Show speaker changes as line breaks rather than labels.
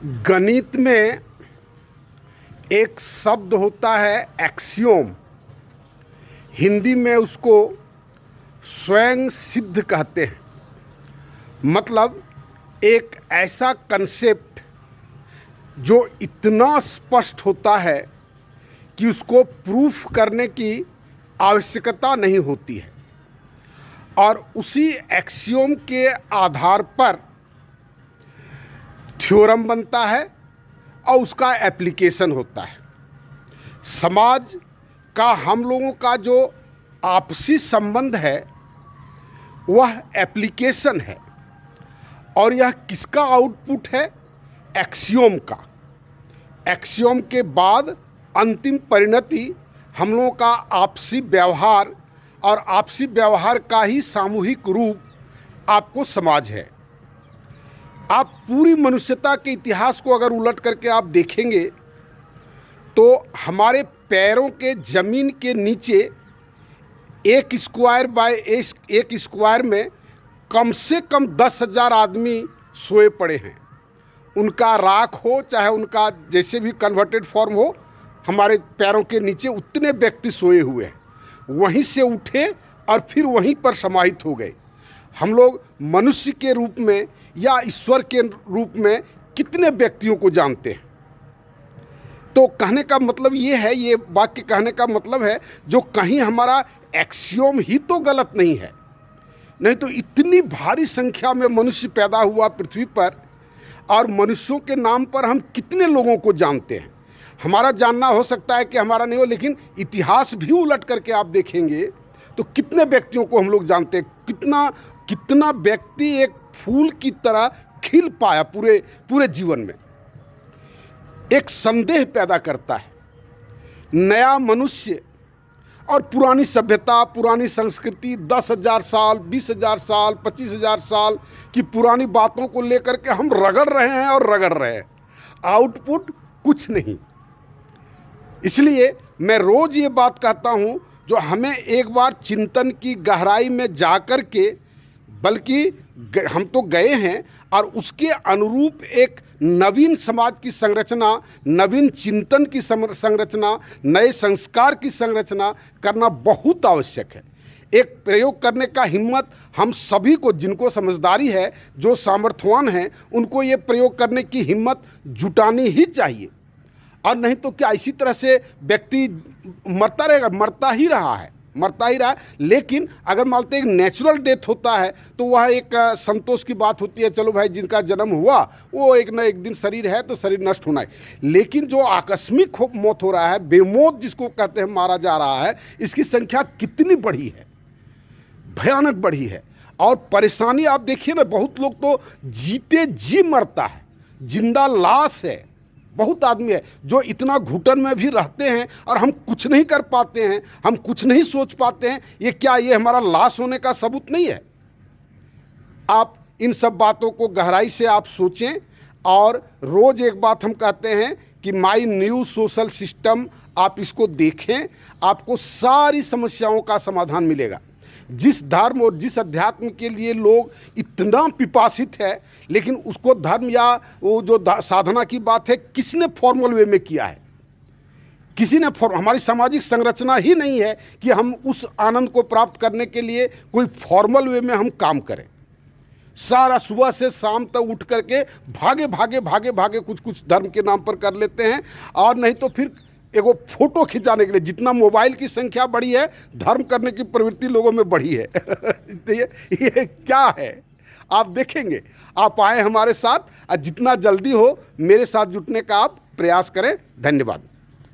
गणित में एक शब्द होता है एक्सियोम। हिंदी में उसको स्वयं सिद्ध कहते हैं। मतलब एक ऐसा कंसेप्ट जो इतना स्पष्ट होता है कि उसको प्रूफ करने की आवश्यकता नहीं होती है, और उसी एक्सियोम के आधार पर थ्योरम बनता है और उसका एप्लीकेशन होता है। समाज का हम लोगों का जो आपसी संबंध है वह एप्लीकेशन है, और यह किसका आउटपुट है? एक्सियोम का। एक्सियोम के बाद अंतिम परिणति हम लोगों का आपसी व्यवहार, और आपसी व्यवहार का ही सामूहिक रूप आपको समाज है। आप पूरी मनुष्यता के इतिहास को अगर उलट करके आप देखेंगे तो हमारे पैरों के ज़मीन के नीचे एक स्क्वायर बाय एक स्क्वायर में कम से कम 10,000 आदमी सोए पड़े हैं। उनका राख हो चाहे उनका जैसे भी कन्वर्टेड फॉर्म हो, हमारे पैरों के नीचे उतने व्यक्ति सोए हुए हैं। वहीं से उठे और फिर वहीं पर समाहित हो गए। हम लोग मनुष्य के रूप में या ईश्वर के रूप में कितने व्यक्तियों को जानते हैं? तो कहने का मतलब ये है, ये वाक्य कहने का मतलब है, जो कहीं हमारा एक्सियोम ही तो गलत नहीं है, नहीं तो इतनी भारी संख्या में मनुष्य पैदा हुआ पृथ्वी पर, और मनुष्यों के नाम पर हम कितने लोगों को जानते हैं। हमारा जानना हो सकता है कि हमारा नहीं हो, लेकिन इतिहास भी उलट करके आप देखेंगे तो कितने व्यक्तियों को हम लोग जानते हैं। कितना व्यक्ति एक फूल की तरह खिल पाया पूरे जीवन में। एक संदेह पैदा करता है नया मनुष्य और पुरानी सभ्यता, पुरानी संस्कृति, 10,000 साल, 20,000 साल, 25,000 साल की पुरानी बातों को लेकर के हम रगड़ रहे हैं और रगड़ रहे हैं। आउटपुट कुछ नहीं। इसलिए मैं रोज़ ये बात कहता हूँ, जो हमें एक बार चिंतन की गहराई में जाकर के, बल्कि हम तो गए हैं, और उसके अनुरूप एक नवीन समाज की संरचना, नवीन चिंतन की संरचना, नए संस्कार की संरचना करना बहुत आवश्यक है। एक प्रयोग करने का हिम्मत हम सभी को, जिनको समझदारी है, जो सामर्थ्यवान हैं, उनको ये प्रयोग करने की हिम्मत जुटानी ही चाहिए। और नहीं तो क्या इसी तरह से व्यक्ति मरता रहेगा? मरता ही रहा है। लेकिन अगर मानते एक नेचुरल डेथ होता है तो वह एक संतोष की बात होती है, चलो भाई जिनका जन्म हुआ वो एक न एक दिन शरीर है तो शरीर नष्ट होना है। लेकिन जो आकस्मिक मौत हो रहा है, बेमौत जिसको कहते हैं, मारा जा रहा है, इसकी संख्या कितनी बढ़ी है, भयानक बढ़ी है। और परेशानी आप देखिए ना, बहुत लोग तो जीते जी मरता है, जिंदा लाश है। बहुत आदमी है जो इतना घुटन में भी रहते हैं और हम कुछ नहीं कर पाते हैं, हम कुछ नहीं सोच पाते हैं। ये क्या, ये हमारा लाश होने का सबूत नहीं है? आप इन सब बातों को गहराई से आप सोचें। और रोज़ एक बात हम कहते हैं कि माई न्यू सोशल सिस्टम, आप इसको देखें, आपको सारी समस्याओं का समाधान मिलेगा। जिस धर्म और जिस अध्यात्म के लिए लोग इतना पिपासित है, लेकिन उसको धर्म या वो जो साधना की बात है, किसने फॉर्मल वे में किया है? किसी ने हमारी सामाजिक संरचना ही नहीं है कि हम उस आनंद को प्राप्त करने के लिए कोई फॉर्मल वे में हम काम करें। सारा सुबह से शाम तक उठ करके भागे कुछ धर्म के नाम पर कर लेते हैं, और नहीं तो फिर एगो फोटो खिंचाने के लिए। जितना मोबाइल की संख्या बढ़ी है, धर्म करने की प्रवृत्ति लोगों में बढ़ी है। तो ये क्या है? आप देखेंगे। आप आए हमारे साथ, और जितना जल्दी हो मेरे साथ जुटने का आप प्रयास करें। धन्यवाद।